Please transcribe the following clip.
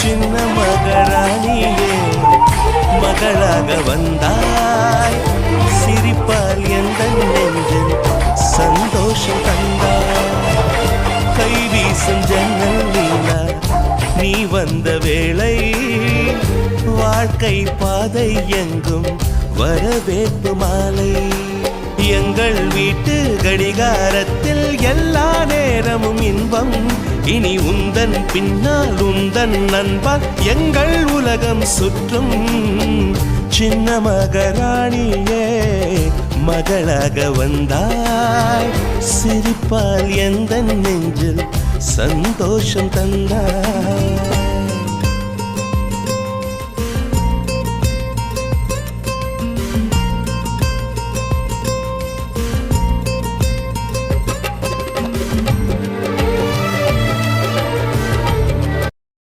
சின்ன மகாராணியே மகளாக வந்தாய் சிரிப்பால் எந்த நெஞ்சில் சந்தோஷம் தந்தாய் கை வீசும் ஜன்னல் நீலா நீ வந்த வேளை வாழ்க்கை பாதை எங்கும் வரவேற்பு மாலை எங்கள் வீட்டு கடிகாரத்தில் எல்லா நேரமும் இன்பம் இனி உந்தன் பின்னால் உந்தன் நண்பால் எங்கள் உலகம் சுற்றும் சின்ன மகாராணியே மகளாக வந்தாய் சிரிப்பால் எந்த நெஞ்சில் சந்தோஷம் தந்தாய்